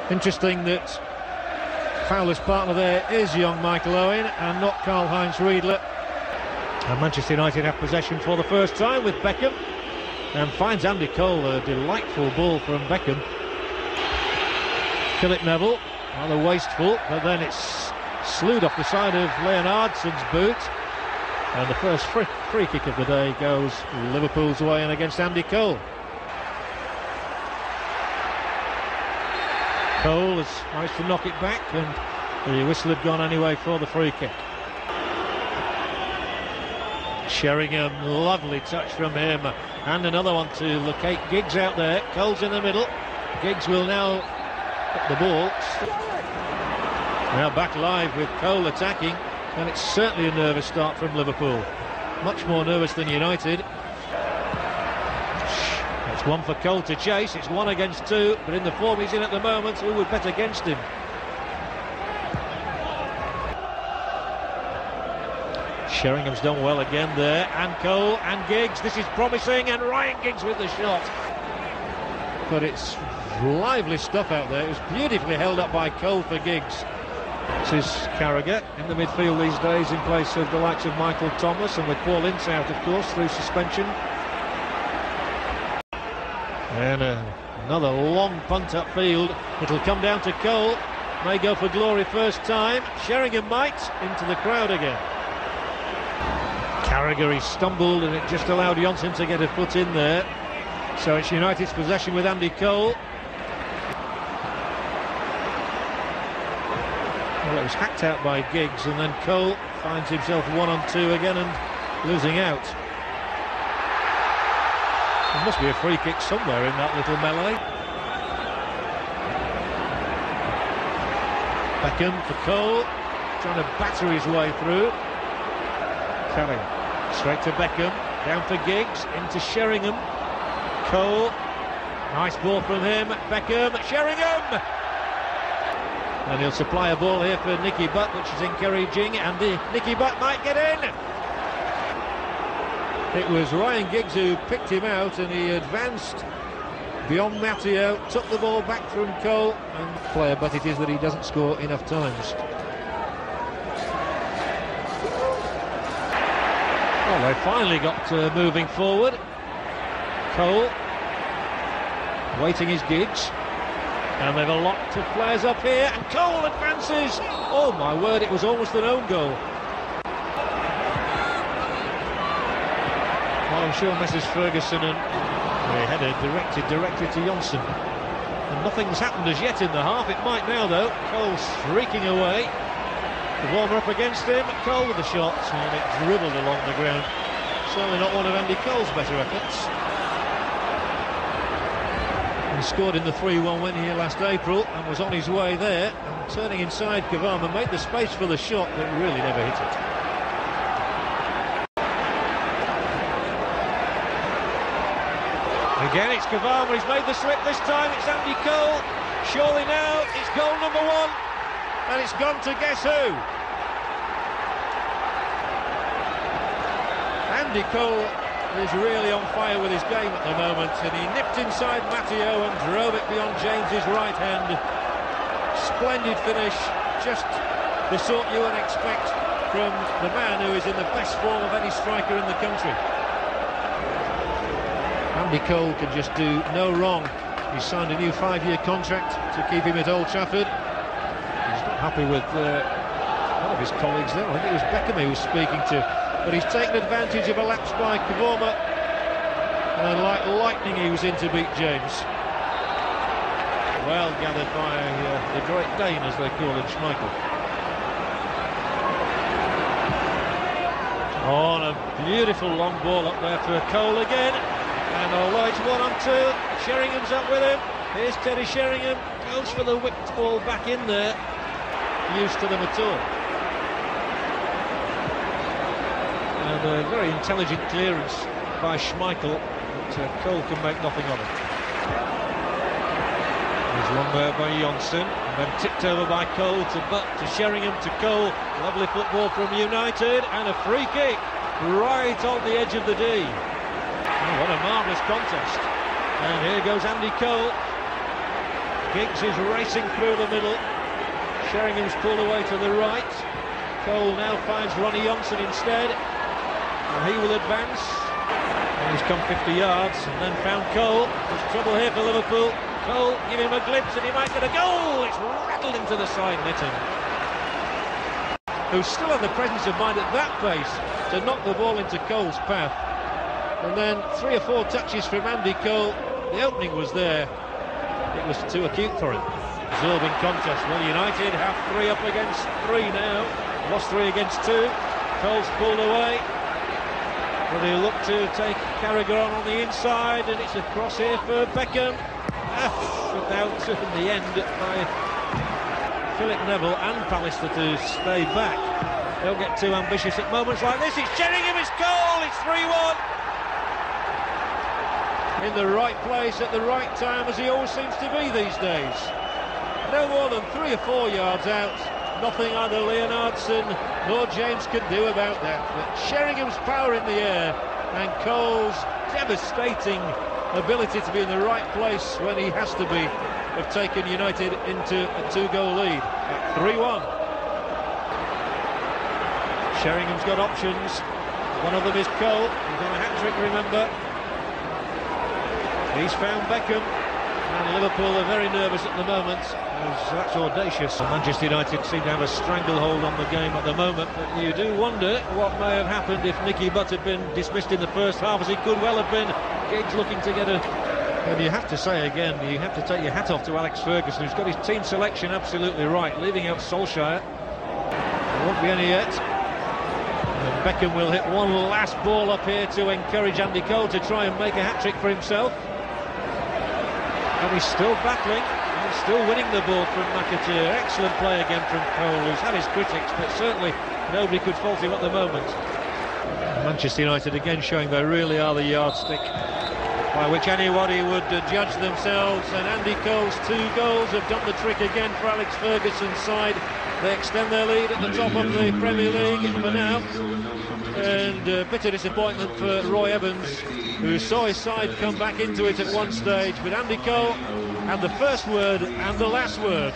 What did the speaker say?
Interesting that Fowler's partner there is young Michael Owen and not Karl-Heinz Riedler. And Manchester United have possession for the first time with Beckham, and finds Andy Cole. A delightful ball from Beckham. Philip Neville, rather wasteful, but then it's slewed off the side of Leonardson's boot, and the first free kick of the day goes Liverpool's way and against Andy Cole. Cole has managed to knock it back, and the whistle had gone anyway for the free kick. Sheringham, lovely touch from him, and another one to locate Giggs out there. Cole's in the middle. Giggs will now put the ball. Now back live with Cole attacking, and it's certainly a nervous start from Liverpool. Much more nervous than United. It's one for Cole to chase. It's 1 against 2, but in the form he's in at the moment, who would bet against him? Sheringham's done well again there, and Cole and Giggs. This is promising, and Ryan Giggs with the shot. But it's lively stuff out there. It was beautifully held up by Cole for Giggs. This is Carragher in the midfield these days in place of the likes of Michael Thomas, and with Paul Ince out, of course, through suspension. And another long punt upfield. It'll come down to Cole. May go for glory first time. Sheringham might, into the crowd again. Carragher, he stumbled, and it just allowed Johnson to get a foot in there. So it's United's possession with Andy Cole. Well, it was hacked out by Giggs, and then Cole finds himself 1-on-2 again and losing out. There must be a free kick somewhere in that little melee. Beckham for Cole, trying to batter his way through. Kelly, straight to Beckham, down for Giggs, into Sheringham. Cole, nice ball from him. Beckham, Sheringham! And he'll supply a ball here for Nicky Butt, which is encouraging, and Nicky Butt might get in! It was Ryan Giggs who picked him out, and he advanced beyond Matteo, took the ball back from Cole, and player, but it is that he doesn't score enough times. Well, they finally got moving forward. Cole waiting his Giggs, and they've a lot of players up here, and Cole advances. Oh my word, it was almost an own goal. Well, I'm sure Mrs. Ferguson and the header directed to Johnson, and nothing's happened as yet in the half. It might now though. Cole streaking away. The warmer up against him. Cole with the shot, and it dribbled along the ground. Certainly not one of Andy Cole's better efforts. He scored in the 3-1 win here last April and was on his way there, and turning inside, Kavama made the space for the shot, but really never hit it. Again it's Kavama, he's made the slip this time. It's Andy Cole. Surely now it's goal number 1, and it's gone to guess who? Andy Cole is really on fire with his game at the moment, and he nipped inside Matteo and drove it beyond James's right hand. Splendid finish, just the sort you would expect from the man who is in the best form of any striker in the country. Andy Cole can just do no wrong. He's signed a new 5-year contract to keep him at Old Trafford. He's not happy with one of his colleagues there. I think it was Beckham he was speaking to. But he's taken advantage of a lapse by Kavama, and like lightning he was in to beat James. Well gathered by the Great Dane, as they call him, Schmeichel. Oh, and a beautiful long ball up there for Cole again, and although it's 1-on-2, Sheringham's up with him. Here's Teddy Sheringham, goes for the whipped ball back in there, used to them at all. And a very intelligent clearance by Schmeichel, but Cole can make nothing of it. There's one there by Johnson, and then tipped over by Cole to Butt, to Sheringham, to Cole. Lovely football from United, and a free kick right on the edge of the D. Oh, what a marvellous contest. And here goes Andy Cole. Giggs is racing through the middle. Sheringham's pulled away to the right. Cole now finds Ronnie Johnson instead, and he will advance. And he's come 50 yards and then found Cole. There's trouble here for Liverpool. Cole, give him a glimpse and he might get a goal. It's rattled into the side netting. Who still had the presence of mind at that pace to knock the ball into Cole's path. And then 3 or 4 touches from Andy Cole. The opening was there. It was too acute for him. Absorbing contest. Well, United have 3 up against 3 now. Lost 3 against 2. Cole's pulled away. But he'll look to take Carragher on the inside, and it's a cross here for Beckham. Put out in the end by Philip Neville and Pallister to stay back. Don't get too ambitious at moments like this. It's Sheringham, it's Cole, it's 3-1. In the right place at the right time, as he always seems to be these days. No more than 3 or 4 yards out. Nothing either Leonardson nor James could do about that. But Sheringham's power in the air and Cole's devastating ability to be in the right place when he has to be have taken United into a 2-goal lead at 3-1. Sheringham's got options. One of them is Cole. He's on a hat-trick, remember. He's found Beckham, and Liverpool are very nervous at the moment, as that's audacious. Manchester United seem to have a stranglehold on the game at the moment, but you do wonder what may have happened if Nicky Butt had been dismissed in the first half, as he could well have been. Giggs looking to get a... And you have to say again, you have to take your hat off to Alex Ferguson, who's got his team selection absolutely right, leaving out Solskjaer. There won't be any yet. And Beckham will hit one last ball up here to encourage Andy Cole to try and make a hat-trick for himself. And he's still battling, and still winning the ball from McAteer. Excellent play again from Cole, who's had his critics, but certainly nobody could fault him at the moment. Manchester United again showing they really are the yardstick by which anybody would judge themselves, and Andy Cole's 2 goals have done the trick again for Alex Ferguson's side. They extend their lead at the top of the Premier League for now, and bitter disappointment for Roy Evans, who saw his side come back into it at one stage, but Andy Cole had the first word and the last word.